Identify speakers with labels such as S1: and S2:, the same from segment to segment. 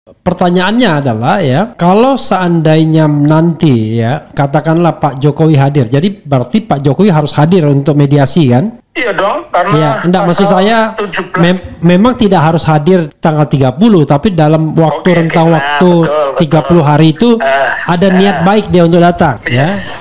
S1: pertanyaannya adalah ya, kalau seandainya nanti ya, katakanlah Pak Jokowi hadir, jadi berarti Pak Jokowi harus hadir untuk mediasi kan?
S2: Iya dong, karena
S1: ya, enggak, maksud saya memang tidak harus hadir tanggal 30, tapi dalam waktu rentang waktu betul. 30 hari itu ada niat baik dia untuk datang.
S2: Yes.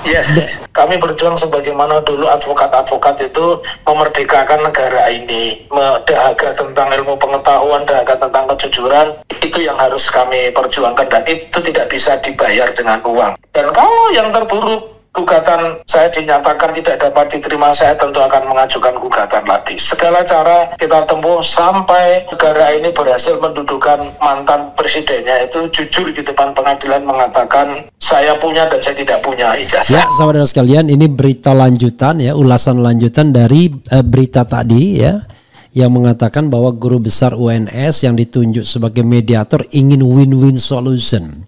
S2: Kami berjuang sebagaimana dulu advokat-advokat itu memerdekakan negara ini, dahaga tentang ilmu pengetahuan, dahaga tentang kejujuran, itu yang harus kami perjuangkan, dan itu tidak bisa dibayar dengan uang. Dan kalau yang terburuk, gugatan saya dinyatakan tidak dapat diterima, saya tentu akan mengajukan gugatan lagi. Segala cara kita tempuh sampai negara ini berhasil mendudukan mantan presidennya itu jujur di depan pengadilan mengatakan saya punya dan saya tidak punya ijazah.
S1: Ya, saudara sekalian, ini berita lanjutan ya, ulasan lanjutan dari berita tadi ya, yang mengatakan bahwa guru besar UNS yang ditunjuk sebagai mediator ingin win-win solution.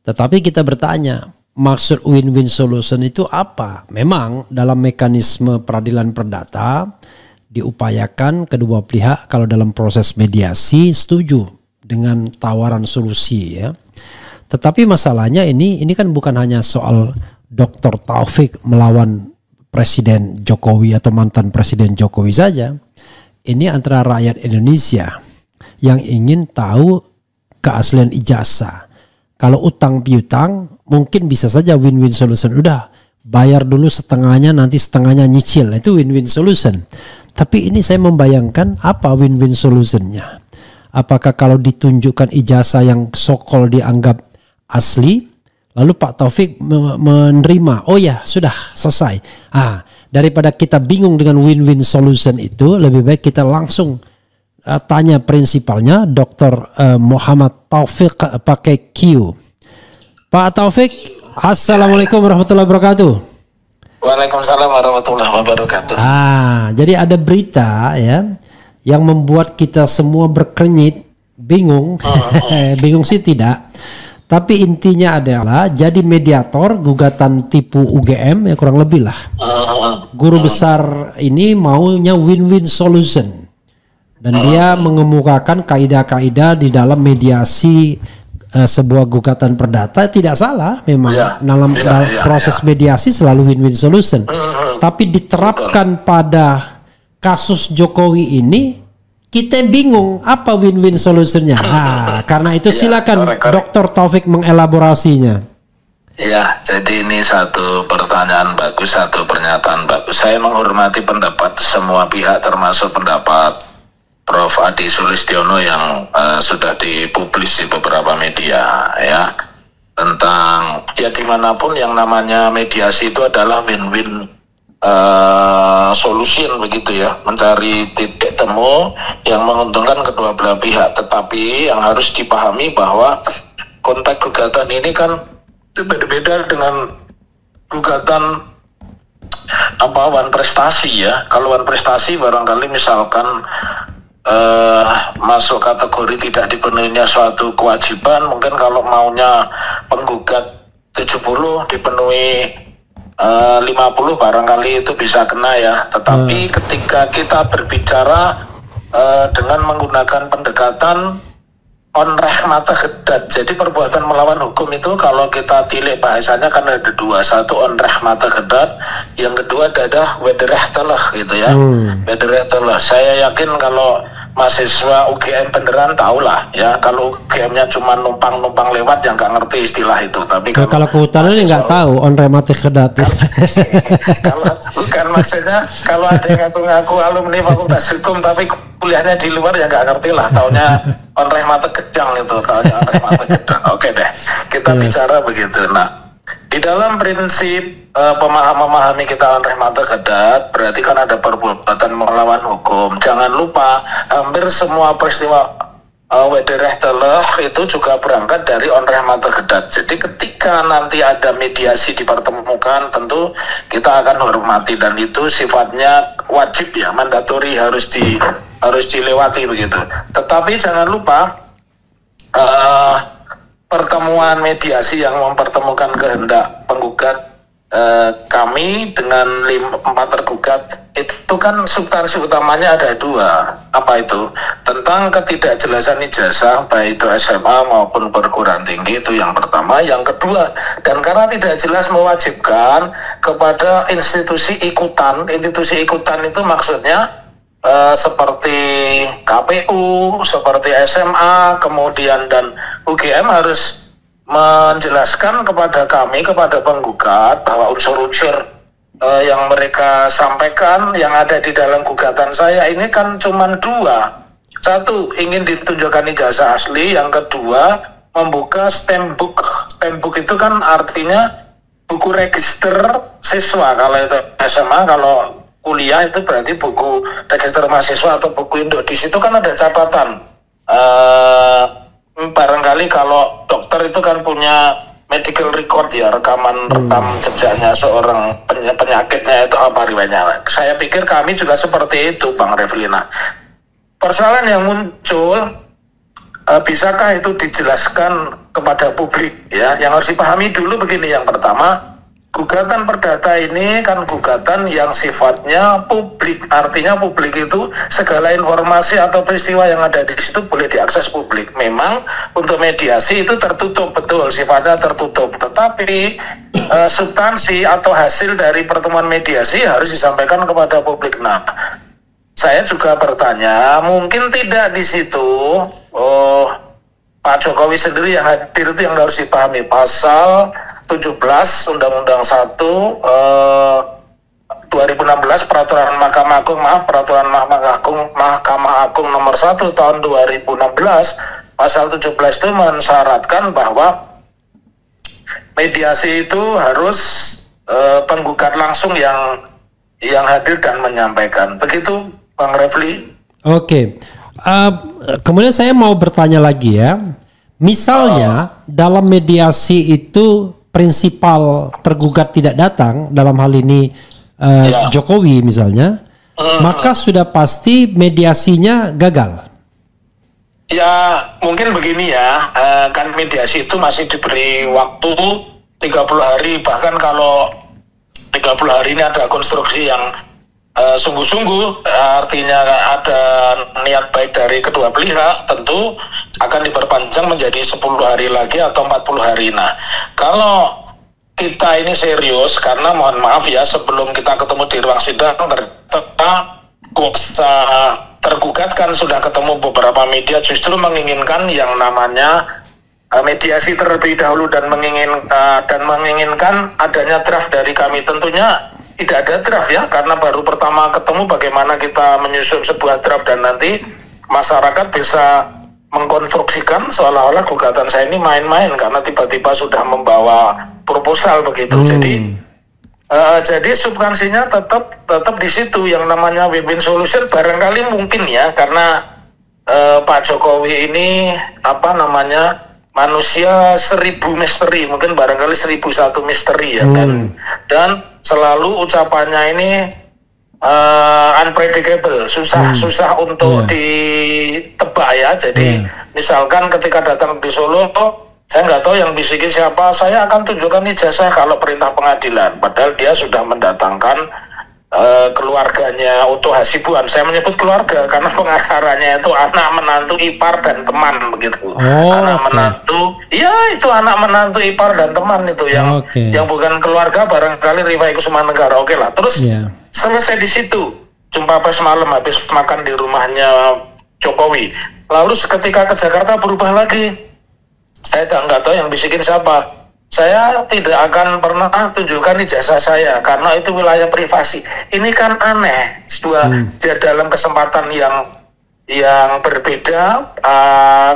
S1: Tetapi kita bertanya, maksud win-win solution itu apa? Memang dalam mekanisme peradilan perdata diupayakan kedua pihak kalau dalam proses mediasi setuju dengan tawaran solusi ya. Tetapi masalahnya ini kan bukan hanya soal Dr. Taufik melawan Presiden Jokowi atau mantan Presiden Jokowi saja. Ini antara rakyat Indonesia yang ingin tahu keaslian ijazah. Kalau utang piutang mungkin bisa saja win-win solution. Udah bayar dulu setengahnya, nanti setengahnya nyicil. Itu win-win solution. Tapi ini saya membayangkan apa win-win solutionnya. Apakah kalau ditunjukkan ijazah yang so-called dianggap asli, lalu Pak Taufik menerima, oh ya sudah selesai. Daripada kita bingung dengan win-win solution itu, lebih baik kita langsung tanya prinsipalnya, Dr. Muhammad Taufik pakai Q. Pak Taufik, assalamualaikum warahmatullahi wabarakatuh.
S2: Waalaikumsalam warahmatullahi wabarakatuh.
S1: Jadi ada berita ya yang membuat kita semua berkenyit, bingung. Bingung sih tidak. Tapi intinya adalah jadi mediator gugatan tipu UGM ya, kurang lebih lah. Guru besar ini maunya win-win solution. Dan dia mengemukakan kaidah-kaidah di dalam mediasi sebuah gugatan perdata. Tidak salah memang dalam proses mediasi selalu win-win solution. Tapi diterapkan pada kasus Jokowi ini kita bingung apa win-win solutionnya. Karena itu silakan Dr. Taufik mengelaborasinya.
S2: Ya, jadi ini satu pertanyaan bagus, satu pernyataan bagus. Saya menghormati pendapat semua pihak termasuk pendapat Prof. Adi Sulistiono yang sudah dipublis di beberapa media ya, tentang ya dimanapun yang namanya mediasi itu adalah win-win solution begitu ya, mencari titik temu yang menguntungkan kedua belah pihak. Tetapi yang harus dipahami bahwa konteks gugatan ini kan berbeda dengan gugatan wan prestasi ya. Kalau wan prestasi barangkali misalkan masuk kategori tidak dipenuhinya suatu kewajiban, mungkin kalau maunya penggugat 70 dipenuhi 50 barangkali itu bisa kena ya. Tetapi ketika kita berbicara dengan menggunakan pendekatan on rahmata kedat, jadi perbuatan melawan hukum itu kalau kita tilik bahasanya kan ada dua, satu on rahmata kedat, yang kedua adalah wederehtelah gitu ya. Wederehtelah, saya yakin kalau mahasiswa UGM beneran tahulah ya, kalau UGM-nya cuma numpang lewat yang nggak ngerti istilah itu. Tapi
S1: kalau kehutanan nggak tahu on rahmata kedat.
S2: Kalau bukan maksudnya kalau ada yang ngaku-ngaku alumni fakultas hukum tapi kuliahnya di luar ya nggak ngerti lah, taunya on rahmata gedang itu, taunya on rahmata gedang. Oke deh, kita bicara begitu. Nah, di dalam prinsip memahami kita on rahmata kedat, berarti kan ada perbuatan melawan hukum. Jangan lupa hampir semua peristiwa wederehtelah itu juga berangkat dari on rahmata kedat. Jadi ketika nanti ada mediasi dipertemukan, tentu kita akan hormati, dan itu sifatnya wajib ya, mandatori, harus dilewati begitu. Tetapi jangan lupa pertemuan mediasi yang mempertemukan kehendak penggugat kami dengan 4 tergugat itu itu kan substansi utamanya ada dua. Apa itu? Tentang ketidakjelasan ijazah baik itu SMA maupun perguruan tinggi, itu yang pertama. Yang kedua, dan karena tidak jelas mewajibkan kepada institusi ikutan itu maksudnya seperti KPU, seperti SMA, kemudian dan UGM harus menjelaskan kepada kami, kepada penggugat, bahwa unsur-unsur yang mereka sampaikan yang ada di dalam gugatan saya ini kan cuma dua. Satu, ingin ditunjukkan ijazah asli. Yang kedua, membuka stamp book. Stamp book itu kan artinya buku register siswa. Kalau itu SMA, kalau kuliah itu berarti buku register mahasiswa atau buku induk. Di situ kan ada catatan. Barangkali kalau dokter itu kan punya medical record ya, rekam jejaknya seorang penyakitnya itu apa riwayatnya. Saya pikir kami juga seperti itu, Bang Reflina. Persoalan yang muncul, bisakah itu dijelaskan kepada publik ya? Yang harus dipahami dulu begini, yang pertama, gugatan perdata ini kan gugatan yang sifatnya publik. Artinya publik itu segala informasi atau peristiwa yang ada di situ boleh diakses publik. Memang untuk mediasi itu tertutup, betul, sifatnya tertutup. Tetapi substansi atau hasil dari pertemuan mediasi harus disampaikan kepada publik. Nah, saya juga bertanya, mungkin tidak di situ Pak Jokowi sendiri yang hadir itu yang harus dipahami. Pasal 17 Undang-Undang 1 2016 Peraturan Mahkamah Agung nomor 1 tahun 2016, pasal 17 itu mensyaratkan bahwa mediasi itu harus penggugat langsung yang hadir dan menyampaikan. Begitu, Bang Refli.
S1: Oke. Kemudian saya mau bertanya lagi ya. Misalnya dalam mediasi itu prinsipal tergugat tidak datang, dalam hal ini Jokowi misalnya, maka sudah pasti mediasinya gagal.
S2: Ya mungkin begini ya, kan mediasi itu masih diberi waktu 30 hari, bahkan kalau 30 hari ini ada konstruksi yang sungguh-sungguh, artinya ada niat baik dari kedua pihak, tentu akan diperpanjang menjadi 10 hari lagi atau 40 hari. Nah, kalau kita ini serius, karena mohon maaf ya, sebelum kita ketemu di ruang sidang, ternyata kuasa tergugat kan sudah ketemu beberapa media, justru menginginkan yang namanya mediasi terlebih dahulu dan menginginkan adanya draft dari kami. Tentunya tidak ada draft ya, karena baru pertama ketemu bagaimana kita menyusun sebuah draft dan nanti masyarakat bisa mengkonstruksikan seolah-olah gugatan saya ini main-main karena tiba-tiba sudah membawa proposal begitu. Jadi substansinya tetap di situ, yang namanya win-win solution barangkali mungkin ya, karena Pak Jokowi ini manusia 1000 misteri, mungkin barangkali 1001 misteri ya, dan selalu ucapannya ini unpredictable, susah untuk ditebak ya. Jadi misalkan ketika datang di Solo, saya nggak tahu yang bisikin siapa, saya akan tunjukkan ijazah kalau perintah pengadilan, padahal dia sudah mendatangkan keluarganya Oto Hasibuan. Saya menyebut keluarga karena pengacaranya itu anak menantu ipar dan teman begitu. Ya itu anak menantu ipar dan teman itu yang bukan keluarga barangkali Rifai Kusumanegara. Oke lah, terus selesai di situ, jumpa pers malam habis makan di rumahnya Jokowi. Lalu ketika ke Jakarta berubah lagi, saya nggak tahu yang bisikin siapa. Saya tidak akan pernah tunjukkan ijazah saya karena itu wilayah privasi. Ini kan aneh. Dalam kesempatan yang berbeda,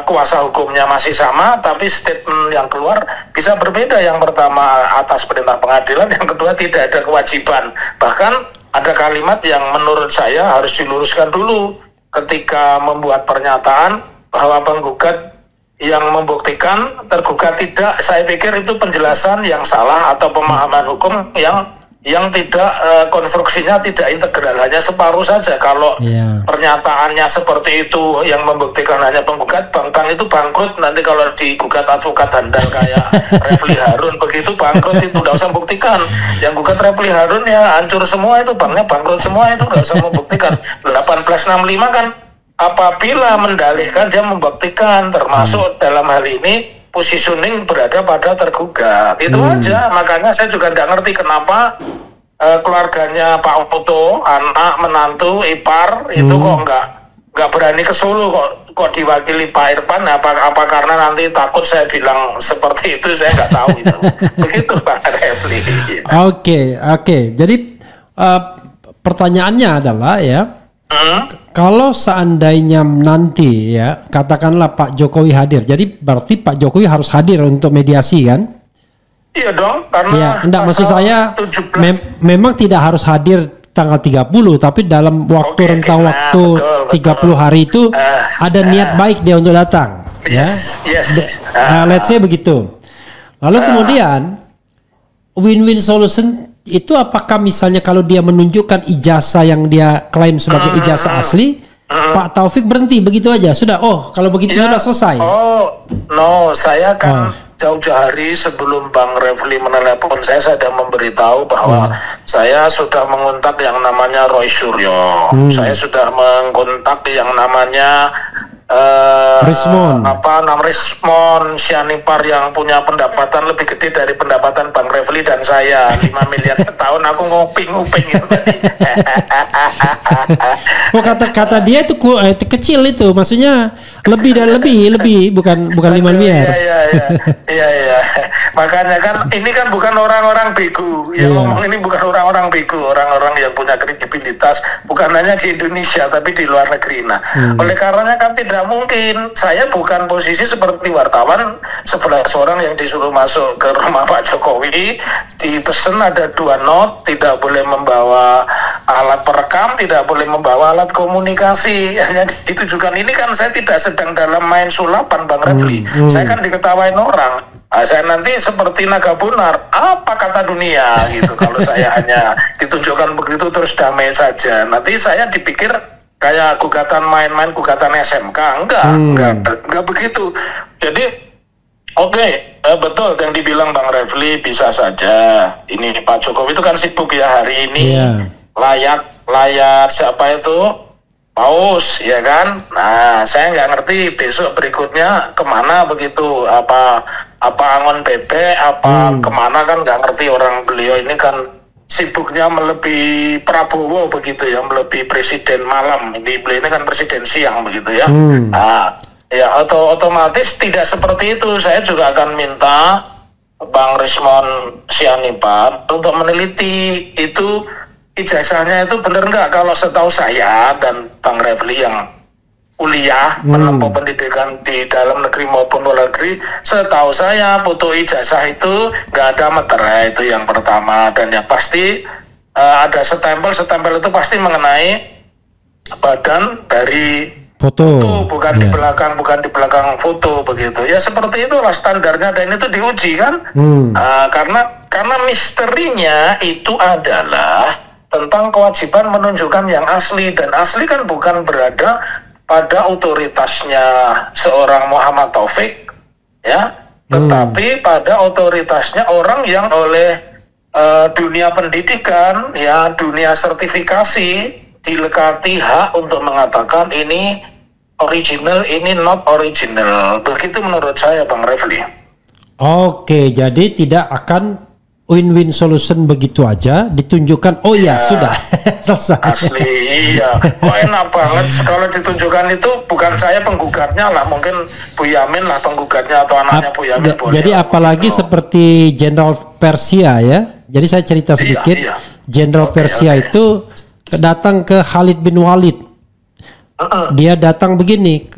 S2: kuasa hukumnya masih sama, tapi statement yang keluar bisa berbeda. Yang pertama atas perintah pengadilan, yang kedua tidak ada kewajiban. Bahkan ada kalimat yang menurut saya harus diluruskan dulu ketika membuat pernyataan bahwa penggugat yang membuktikan tergugat tidak. Saya pikir itu penjelasan yang salah atau pemahaman hukum yang yang tidak konstruksinya tidak integral, hanya separuh saja. Kalau pernyataannya seperti itu yang membuktikan hanya penggugat, Bang itu bangkrut nanti kalau digugat advokat handal kayak Refli Harun begitu bangkrut itu nggak usah buktikan. Yang gugat Refli Harun ya hancur semua itu, banknya bangkrut semua itu nggak usah membuktikan. 1865 kan apabila mendalihkan dia membuktikan, termasuk dalam hal ini positioning berada pada tergugat, itu aja. Makanya saya juga nggak ngerti kenapa keluarganya Pak Oto, anak, menantu, ipar itu kok nggak berani ke Solo, kok diwakili Pak Irfan. Apa karena nanti takut saya bilang seperti itu, saya nggak tahu itu. Begitu Pak Refli.
S1: Oke. Jadi pertanyaannya adalah ya. Kalau seandainya nanti ya katakanlah Pak Jokowi hadir, jadi berarti Pak Jokowi harus hadir untuk mediasi kan?
S2: Iya dong, karena
S1: ya, enggak, maksud saya memang tidak harus hadir tanggal 30, tapi dalam waktu rentang waktu betul. 30 hari itu ada niat baik dia untuk datang.
S2: Yes.
S1: Let's say begitu. Lalu kemudian win-win solution itu apakah misalnya kalau dia menunjukkan ijazah yang dia klaim sebagai ijazah asli, Pak Taufik berhenti begitu aja, sudah, kalau begitu sudah selesai.
S2: Saya kan jauh-jauh hari sebelum Bang Refli menelepon saya sudah memberitahu bahwa saya sudah mengontak yang namanya Roy Suryo, saya sudah mengontak yang namanya
S1: Rismon
S2: Sianipar yang punya pendapatan lebih gede dari pendapatan Bang Refli dan saya, 5 miliar setahun. Aku nguping itu tadi.
S1: Kata dia itu kecil itu, maksudnya lebih bukan 5 miliar.
S2: Iya. Makanya kan ini kan bukan orang-orang bego yang ngomong, ini bukan orang-orang bego, orang-orang yang punya kredibilitas bukan hanya di Indonesia tapi di luar negeri. Oleh karenanya kan tidak mungkin, saya bukan posisi seperti wartawan 11 orang yang disuruh masuk ke rumah Pak Jokowi, dipesan ada 2 not, tidak boleh membawa alat perekam, tidak boleh membawa alat komunikasi, hanya ditujukan. Ini kan saya tidak sedang dalam main sulapan Bang Refli, saya kan diketawain orang. Saya nanti seperti naga bonar, apa kata dunia gitu kalau saya hanya ditunjukkan begitu terus damai saja. Nanti saya dipikir kayak gugatan main-main, gugatan SMK. Enggak begitu. Jadi betul yang dibilang Bang Refli, bisa saja ini Pak Jokowi itu kan sibuk ya hari ini, layar siapa itu Paus ya kan. Nah saya nggak ngerti besok berikutnya kemana begitu, apa angon bebek kemana kan nggak ngerti. Orang beliau ini kan sibuknya melebihi Prabowo begitu ya, melebihi presiden malam. Ini beliau ini kan presiden siang begitu ya. Otomatis tidak seperti itu. Saya juga akan minta Bang Rismon Sianipar untuk meneliti itu ijazahnya itu benar nggak. Kalau setahu saya dan Bang Refli yang kuliah menempuh pendidikan di dalam negeri maupun luar negeri, setahu saya foto ijazah itu nggak ada meterai, itu yang pertama. Dan yang pasti ada stempel itu pasti mengenai badan dari foto, bukan di belakang foto begitu ya. Seperti itulah standarnya dan itu diuji kan. Karena misterinya itu adalah tentang kewajiban menunjukkan yang asli, dan asli kan bukan berada pada otoritasnya seorang Muhammad Taufik ya, tetapi pada otoritasnya orang yang oleh dunia pendidikan ya, dunia sertifikasi dilekati hak untuk mengatakan ini original, ini not original. Begitu menurut saya Bang Refli. Oke,
S1: jadi tidak akan win-win solution begitu aja ditunjukkan, sudah selesai.
S2: Asli iya, enak banget kalau ditunjukkan. Itu bukan saya penggugatnya lah, mungkin Bu Yamin lah penggugatnya atau anaknya Bu Yamin.
S1: Jadi apalagi seperti Jenderal Persia ya. Jadi saya cerita sedikit. Jenderal Persia itu datang ke Khalid bin Walid. Dia datang begini,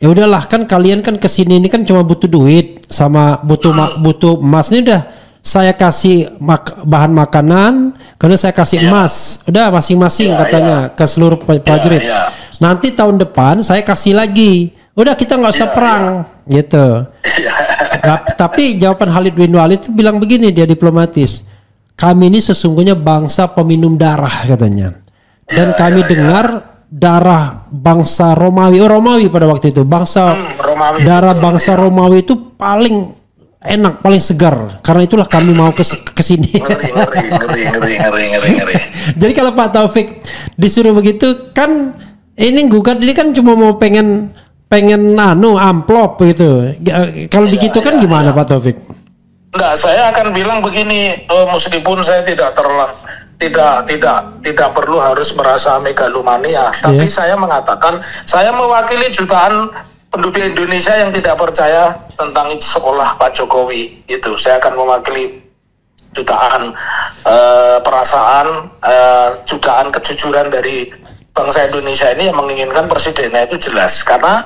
S1: ya udahlah kan kalian kan kesini ini kan cuma butuh duit sama butuh emas, ini udah saya kasih bahan makanan, karena saya kasih emas, udah masing-masing katanya ke seluruh prajurit. Nanti tahun depan saya kasih lagi, udah kita nggak usah perang gitu. Tapi jawaban Khalid bin Walid itu bilang begini, dia diplomatis, kami ini sesungguhnya bangsa peminum darah katanya. Dan kami dengar darah bangsa Romawi, Romawi pada waktu itu,
S2: Romawi,
S1: darah
S2: betul,
S1: bangsa Romawi itu paling enak, paling segar. Karena itulah kami mau ke sini.
S2: Ngeri.
S1: Jadi kalau Pak Taufik disuruh begitu kan, ini gugat ini kan cuma mau pengen amplop gitu. Kalau begitu kan gimana Pak Taufik?
S2: Enggak, saya akan bilang begini, meskipun saya tidak perlu harus merasa megalomania, tapi saya mengatakan saya mewakili jutaan penduduk Indonesia yang tidak percaya tentang sekolah Pak Jokowi. Itu saya akan mewakili jutaan perasaan, jutaan kejujuran dari bangsa Indonesia ini yang menginginkan presidennya itu jelas. Karena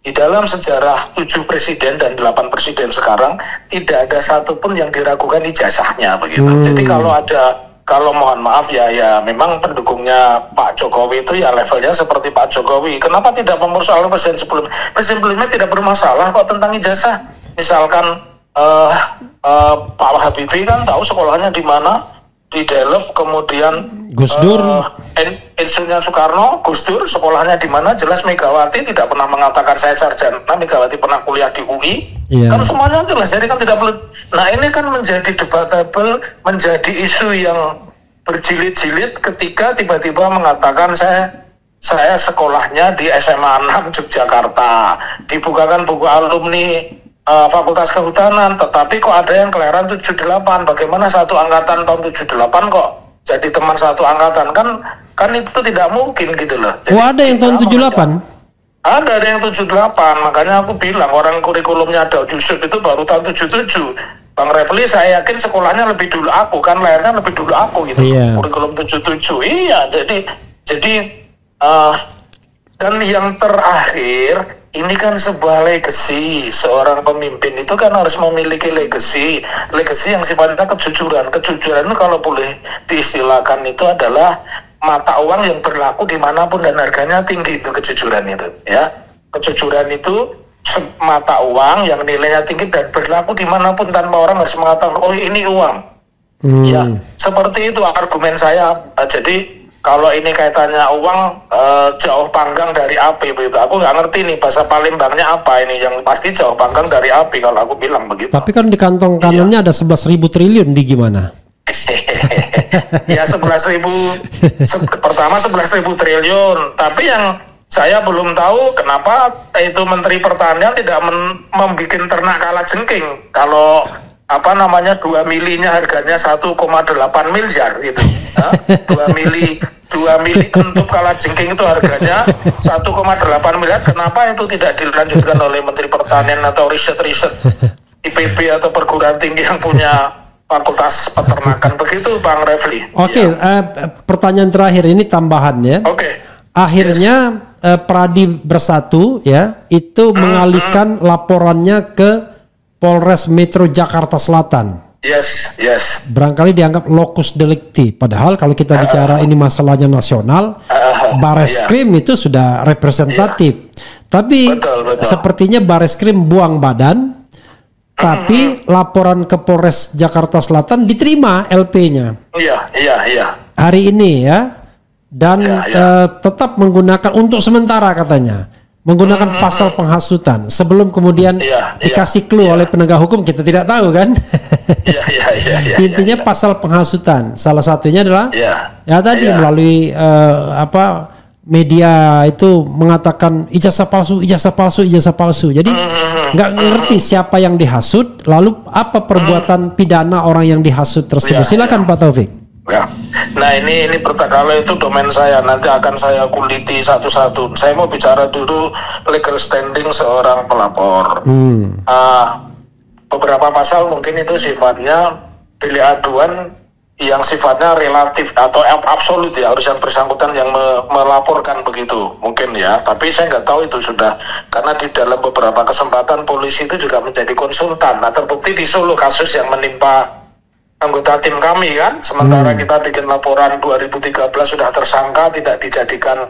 S2: di dalam sejarah 7 presiden dan 8 presiden sekarang tidak ada satupun yang diragukan ijazahnya begitu. Jadi kalau mohon maaf ya memang pendukungnya Pak Jokowi itu ya levelnya seperti Pak Jokowi. Kenapa tidak mempersoalkan presiden sebelumnya tidak bermasalah kok tentang ijazah. Misalkan Pak Habibie kan tahu sekolahnya di mana, di Delft, kemudian
S1: Gus Dur,
S2: Insinyur Soekarno, Gus Dur sekolahnya di mana, jelas. Megawati tidak pernah mengatakan saya sarjana, Megawati pernah kuliah di UI. Kan semuanya jelas, jadi kan tidak perlu. Nah ini kan menjadi debatable, menjadi isu yang berjilid-jilid ketika tiba-tiba mengatakan saya sekolahnya di SMA 6 Yogyakarta, dibukakan buku alumni Fakultas Kehutanan, tetapi kok ada yang kelahiran 78, bagaimana satu angkatan tahun 78 kok jadi teman satu angkatan, kan itu tidak mungkin gitu loh. Jadi,
S1: ada yang tahun 78?
S2: Ada yang 78, makanya aku bilang orang kurikulumnya Daud Yusuf itu baru tahun 77. Bang Refli saya yakin sekolahnya lebih dulu aku, kan lahirnya lebih dulu aku gitu. Kurikulum 77. Iya, jadi dan yang terakhir ini kan sebuah legacy. Seorang pemimpin itu kan harus memiliki legacy yang sifatnya kejujuran. Kejujuran itu kalau boleh diistilahkan itu adalah mata uang yang berlaku dimanapun dan harganya tinggi. Itu kejujuran itu ya. Kejujuran itu mata uang yang nilainya tinggi dan berlaku dimanapun tanpa orang harus mengatakan oh ini uang. Ya seperti itu argumen saya. Jadi kalau ini kaitannya uang jauh panggang dari api begitu. Aku nggak ngerti nih bahasa Palembangnya apa ini, yang pasti jauh panggang dari api kalau aku bilang begitu.
S1: Tapi kan di kantong kanannya ada 11.000 triliun di gimana?
S2: Ya 11.000 pertama 11.000 triliun. Tapi yang saya belum tahu kenapa itu Menteri Pertanian tidak membuat ternak kalajengking. Kalau 2 milinya harganya 1,8 miliar gitu. 2 mili untuk kalajengking itu harganya 1,8 miliar. Kenapa itu tidak dilanjutkan oleh Menteri Pertanian atau riset IPB atau perguruan tinggi yang punya fakultas peternakan begitu, Bang Refli?
S1: Pertanyaan terakhir ini tambahan ya. Akhirnya Pradi Bersatu ya itu mengalihkan laporannya ke Polres Metro Jakarta Selatan.
S2: Yes.
S1: Barangkali dianggap locus delicti. Padahal kalau kita bicara ini masalahnya nasional, Bareskrim itu sudah representatif. Tapi
S2: betul.
S1: Sepertinya Bareskrim buang badan. Tapi laporan ke Polres Jakarta Selatan diterima LP-nya.
S2: Iya.
S1: Hari ini ya. Dan tetap menggunakan untuk sementara katanya. Menggunakan pasal penghasutan sebelum kemudian dikasih clue oleh penegak hukum, kita tidak tahu kan. Intinya pasal penghasutan salah satunya adalah melalui media itu mengatakan ijazah palsu. Jadi nggak ngerti siapa yang dihasut, lalu apa perbuatan pidana orang yang dihasut tersebut. Silakan Pak Taufik.
S2: Ya. Nah ini kalau itu domain saya, nanti akan saya kuliti satu-satu. Saya mau bicara dulu legal standing seorang pelapor. Beberapa pasal mungkin itu sifatnya delik aduan yang sifatnya relatif atau absolut ya, harus yang bersangkutan yang melaporkan begitu mungkin ya. Tapi saya nggak tahu itu sudah, karena di dalam beberapa kesempatan polisi itu juga menjadi konsultan. Nah terbukti di Solo kasus yang menimpa anggota tim kami kan, sementara kita bikin laporan 2013 sudah tersangka, tidak dijadikan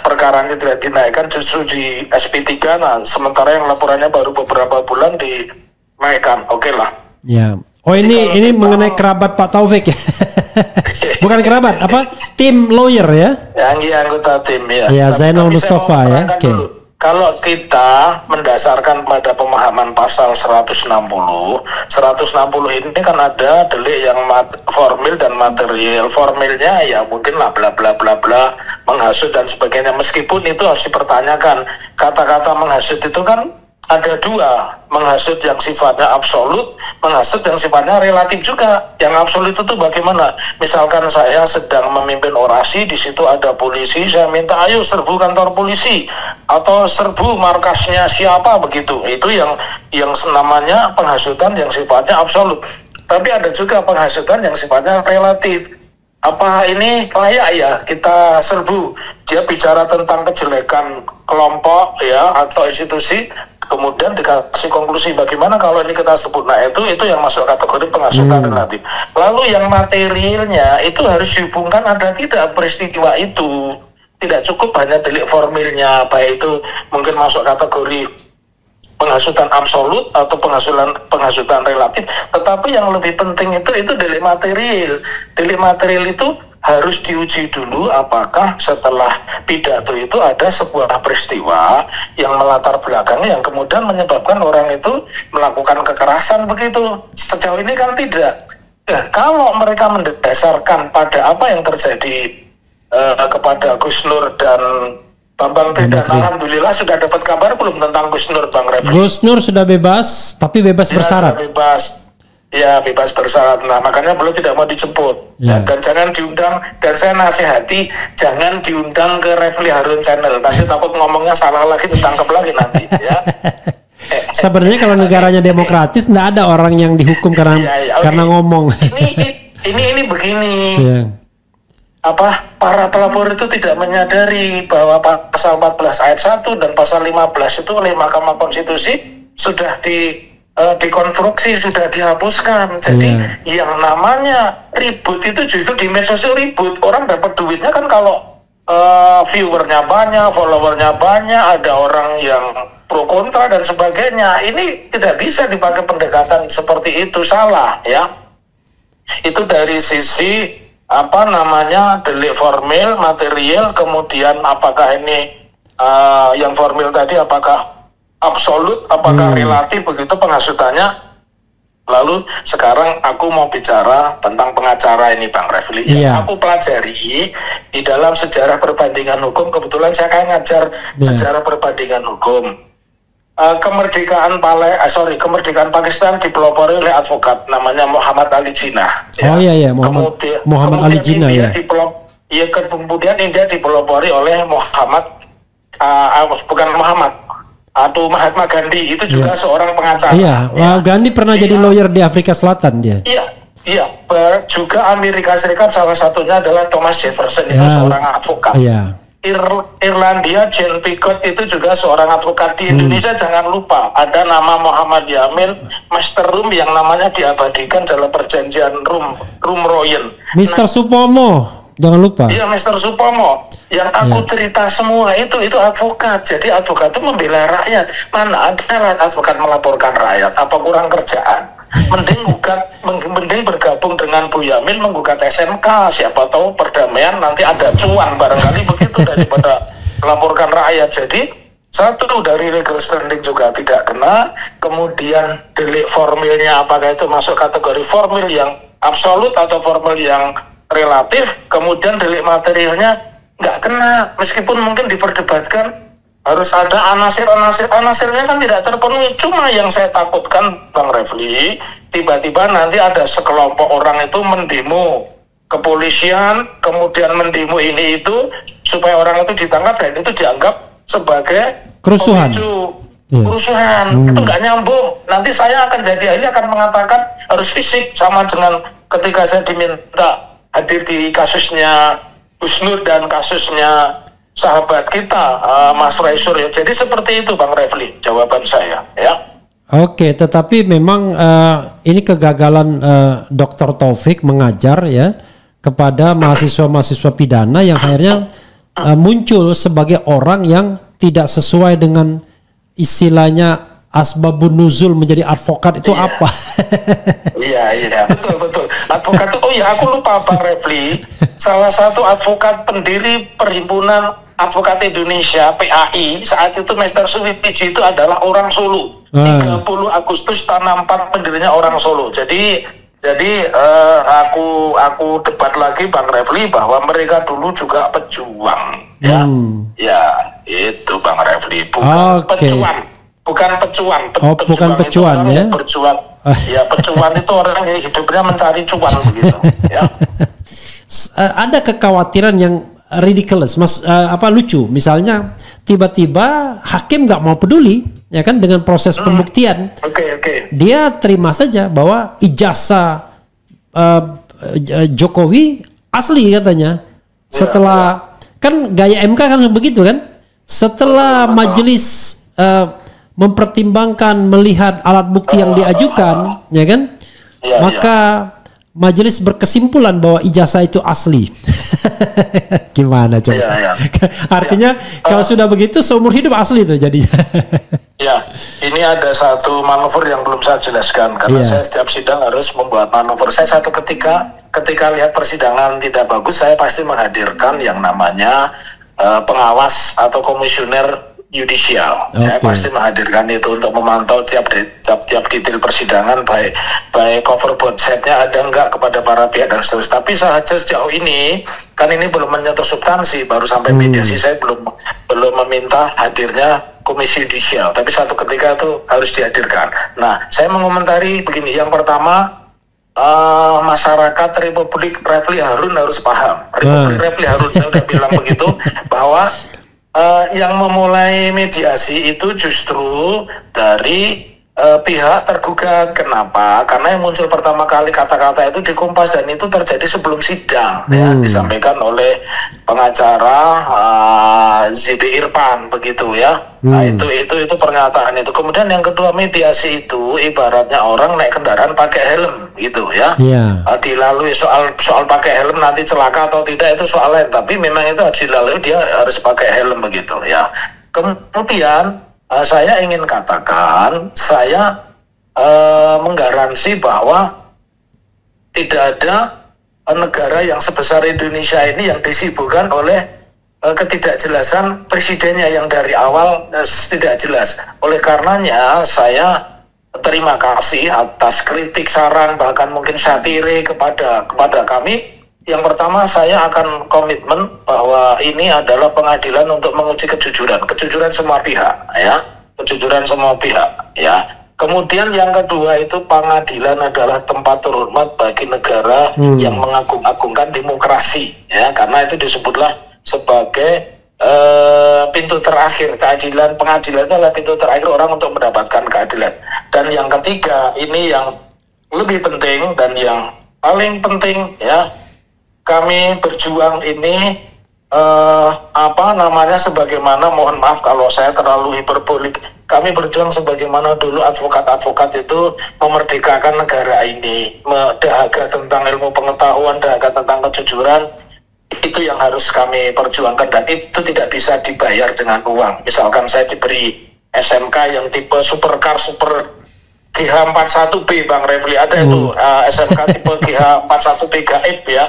S2: perkaranya tidak dinaikkan, justru di SP3. Nah sementara yang laporannya baru beberapa bulan dinaikkan. Oke lah.
S1: Ya, Oh ini mengenai kerabat Pak Taufik ya? Bukan kerabat, apa? Tim lawyer ya?
S2: Yang anggota tim ya.
S1: Ya, Zainal Mustafa ya. Oke.
S2: Kalau kita mendasarkan pada pemahaman pasal 160 ini kan ada delik yang formil dan material. Formilnya ya mungkin lah bla bla bla bla, menghasut dan sebagainya. Meskipun itu harus dipertanyakan. Kata-kata menghasut itu kan ada dua, menghasut yang sifatnya absolut, menghasut yang sifatnya relatif juga. Yang absolut itu bagaimana? Misalkan saya sedang memimpin orasi, di situ ada polisi, saya minta ayo serbu kantor polisi atau serbu markasnya siapa begitu. Itu yang namanya penghasutan yang sifatnya absolut. Tapi ada juga penghasutan yang sifatnya relatif. Apa ini layak ya kita serbu? Dia bicara tentang kejelekan kelompok ya atau institusi, kemudian dikasih konklusi bagaimana kalau ini kita sebut. Nah itu yang masuk kategori penghasutan relatif. Lalu yang materialnya itu harus dihubungkan ada tidak peristiwa itu. Tidak cukup hanya delik formilnya, baik itu mungkin masuk kategori penghasutan absolut atau penghasutan relatif, tetapi yang lebih penting itu delik material. Delik material itu harus diuji dulu apakah setelah pidato itu ada sebuah peristiwa yang melatar belakangnya yang kemudian menyebabkan orang itu melakukan kekerasan begitu. Sejauh ini kan tidak. Ya, kalau mereka mendasarkan pada apa yang terjadi kepada Gus Nur dan Bambang Tridan, alhamdulillah sudah dapat kabar belum tentang Gus Nur, Bang Refli?
S1: Gus Nur sudah bebas, tapi bebas bersyarat.
S2: Bebas bersyarat. Nah, makanya beliau tidak mau dijemput. Ya. Dan jangan diundang. Dan saya nasihati, jangan diundang ke Refli Harun Channel. Nanti takut ngomongnya salah lagi, ditangkap lagi nanti. Ya.
S1: Sebenarnya kalau negaranya demokratis, nggak ada orang yang dihukum karena ngomong.
S2: Ini begini. Yeah. Para pelapor itu tidak menyadari bahwa pasal 14 ayat 1 dan pasal 15 itu oleh Mahkamah Konstitusi sudah dikonstruksi, sudah dihapuskan. Jadi yang namanya ribut itu justru di medsos ribut. Orang dapat duitnya kan kalau viewernya banyak, followernya banyak, ada orang yang pro kontra dan sebagainya. Ini tidak bisa dipakai pendekatan seperti itu, salah ya. Itu dari sisi delik formil, material, kemudian apakah ini yang formil tadi apakah absolut, apakah relatif begitu penghasutannya. Lalu sekarang aku mau bicara tentang pengacara ini, Bang Refli. Yang aku pelajari di dalam sejarah perbandingan hukum, kebetulan saya kan ngajar sejarah perbandingan hukum. Kemerdekaan Pakistan dipelopori oleh advokat namanya Muhammad Ali Jinnah.
S1: Ya. Muhammad Ali Jinnah ya.
S2: Kemudian India dipelopori oleh Mahatma Gandhi, itu juga seorang pengacara.
S1: Gandhi pernah jadi lawyer di Afrika Selatan dia. Iya. Juga Amerika Serikat salah satunya adalah Thomas Jefferson, itu seorang advokat. Irlandia, Jane Pickett itu juga seorang advokat. Di Indonesia jangan lupa ada nama Muhammad Yamin, Master Rum yang namanya diabadikan dalam perjanjian Rum-Royen. Mr. Supomo, jangan lupa.
S2: Iya, Mr. Supomo. Yang aku cerita semua itu advokat. Jadi advokat itu membela rakyat. Mana ada advokat melaporkan rakyat? Apa kurang kerjaan? Mending bergabung dengan Bu Yamin menggugat SMK, siapa tahu perdamaian nanti ada cuan barangkali begitu daripada melaporkan rakyat. Jadi satu dari legal standing juga tidak kena, kemudian delik formilnya apakah itu masuk kategori formil yang absolut atau formil yang relatif, kemudian delik materialnya nggak kena, meskipun mungkin diperdebatkan harus ada anasirnya kan tidak terpenuhi. Cuma yang saya takutkan, Bang Refli, tiba-tiba nanti ada sekelompok orang itu mendemo kepolisian, kemudian mendemo ini itu supaya orang itu ditangkap dan itu dianggap sebagai
S1: kerusuhan.
S2: Kerusuhan. Itu nggak nyambung. Nanti saya akan jadi ahli akan mengatakan harus fisik, sama dengan ketika saya diminta hadir di kasusnya Gus Nur dan kasusnya sahabat kita Mas Ray Suryo. Jadi seperti itu, Bang Refli, jawaban saya ya.
S1: Oke, tetapi memang ini kegagalan Dr. Taufik mengajar ya kepada mahasiswa-mahasiswa pidana yang akhirnya muncul sebagai orang yang tidak sesuai dengan istilahnya asbabun nuzul menjadi advokat itu apa?
S2: Iya, betul. Advokat itu, aku lupa Bang Refli, salah satu advokat pendiri Perhimpunan Advokat Indonesia (PAI) saat itu Mr. Suwipiji itu adalah orang Solo. 30 Agustus tahun 64 pendirinya orang Solo. Jadi aku debat lagi Bang Refli bahwa mereka dulu juga pejuang, ya. Ya, itu Bang Refli, bukan pejuang. Bukan pecuan,
S1: bukan pecuan ya.
S2: Berjuang. Ya, pecuan itu orang yang hidupnya mencari cuan begitu, ya.
S1: Ada kekhawatiran yang ridiculous, lucu. Misalnya tiba-tiba hakim nggak mau peduli, ya kan, dengan proses pembuktian.
S2: Oke.
S1: Dia terima saja bahwa ijazah Jokowi asli katanya. Setelah kan gaya MK kan begitu kan. Setelah majelis mempertimbangkan melihat alat bukti yang diajukan, ya kan, maka majelis berkesimpulan bahwa ijazah itu asli. Gimana coba? Artinya kalau sudah begitu seumur hidup asli itu jadinya.
S2: Ya, ini ada satu manuver yang belum saya jelaskan karena saya setiap sidang harus membuat manuver. Saya satu ketika lihat persidangan tidak bagus, saya pasti menghadirkan yang namanya pengawas atau komisioner yudisial. Saya pasti menghadirkan itu untuk memantau tiap detail persidangan, baik cover website-nya ada enggak kepada para pihak dan seterusnya. Tapi saja sejauh ini kan ini belum menyentuh substansi, baru sampai mediasi, saya belum meminta hadirnya komisi yudisial. Tapi satu ketika itu harus dihadirkan. Nah, saya mengomentari begini. Yang pertama, masyarakat Republik Refli Harun harus paham. Republik Refli Harun, saya sudah bilang begitu, bahwa yang memulai mediasi itu justru dari pihak tergugat. Kenapa? Karena yang muncul pertama kali kata-kata itu di Kompas dan itu terjadi sebelum sidang, ya, disampaikan oleh pengacara Zidi Irfan begitu ya. Nah, itu pernyataan itu. Kemudian yang kedua, mediasi itu ibaratnya orang naik kendaraan pakai helm gitu ya. Dilalui soal pakai helm nanti celaka atau tidak itu soal lain, tapi memang itu harus dilalui, dia harus pakai helm begitu ya. Kemudian saya ingin katakan, saya menggaransi bahwa tidak ada negara yang sebesar Indonesia ini yang disibukkan oleh ketidakjelasan presidennya yang dari awal tidak jelas. Oleh karenanya saya terima kasih atas kritik, saran, bahkan mungkin satire kepada kami. Yang pertama, saya akan komitmen bahwa ini adalah pengadilan untuk menguji kejujuran semua pihak, ya, kejujuran semua pihak, ya. Kemudian yang kedua itu pengadilan adalah tempat terhormat bagi negara yang mengagung-agungkan demokrasi, ya, karena itu disebutlah sebagai pintu terakhir keadilan. Pengadilan itu adalah pintu terakhir orang untuk mendapatkan keadilan. Dan yang ketiga, ini yang lebih penting dan yang paling penting, ya. Kami berjuang ini sebagaimana, mohon maaf kalau saya terlalu hiperbolik, kami berjuang sebagaimana dulu advokat-advokat itu memerdekakan negara ini, dahaga tentang ilmu pengetahuan, dahaga tentang kejujuran, itu yang harus kami perjuangkan dan itu tidak bisa dibayar dengan uang. Misalkan saya diberi SMK yang tipe supercar super GH41B, Bang Refli, ada itu SMK tipe GH41B gaib ya.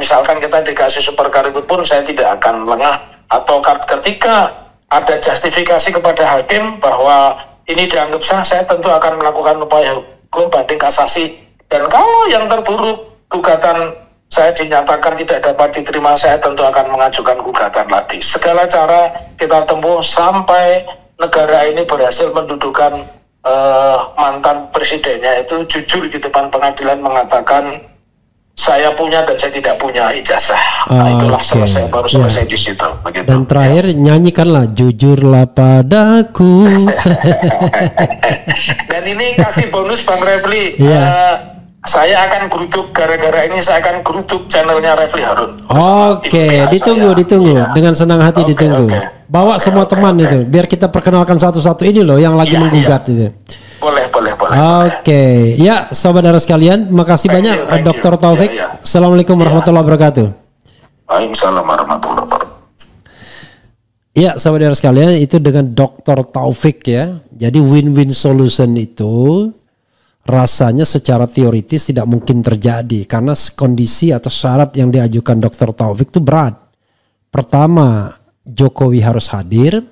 S2: Misalkan kita dikasih supercar itu pun saya tidak akan lengah, atau ketika ada justifikasi kepada hakim bahwa ini dianggap sah, saya tentu akan melakukan upaya hukum banding kasasi. Dan kalau yang terburuk gugatan saya dinyatakan tidak dapat diterima, saya tentu akan mengajukan gugatan lagi. Segala cara kita tempuh sampai negara ini berhasil mendudukan mantan presidennya itu jujur di depan pengadilan mengatakan saya punya dan saya tidak punya ijazah. Itulah selesai, baru selesai di situ. Begitu. Dan
S1: terakhir nyanyikanlah jujurlah padaku.
S2: Dan ini kasih bonus Bang Refli. Saya akan geruduk, gara-gara ini saya akan geruduk channelnya Refli Harun.
S1: Ditunggu dengan senang hati ditunggu. Bawa semua teman itu, biar kita perkenalkan satu-satu ini loh yang lagi menggugat itu.
S2: Boleh.
S1: Ya, saudara sekalian, makasih banyak Dr. Taufik. Assalamualaikum warahmatullahi wabarakatuh.
S2: Waalaikumsalam warahmatullahi wabarakatuh.
S1: Ya, saudara sekalian, itu dengan Dr. Taufik ya. Jadi win-win solution itu rasanya secara teoritis tidak mungkin terjadi karena kondisi atau syarat yang diajukan Dr. Taufik itu berat. Pertama, Jokowi harus hadir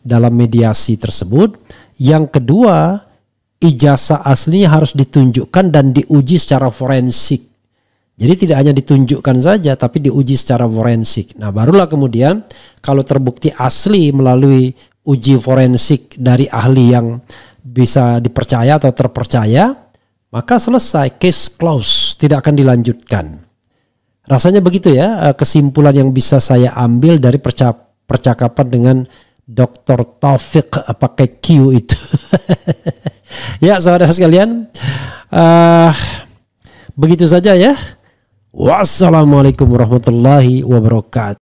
S1: dalam mediasi tersebut. Yang kedua, ijazah aslinya harus ditunjukkan dan diuji secara forensik. Jadi tidak hanya ditunjukkan saja tapi diuji secara forensik. Nah, barulah kemudian kalau terbukti asli melalui uji forensik dari ahli yang bisa dipercaya atau terpercaya, maka selesai, case close, tidak akan dilanjutkan. Rasanya begitu ya kesimpulan yang bisa saya ambil dari percakapan dengan Dr. Taufik pakai Q itu. Ya, saudara sekalian, begitu saja ya. Wassalamualaikum warahmatullahi wabarakatuh.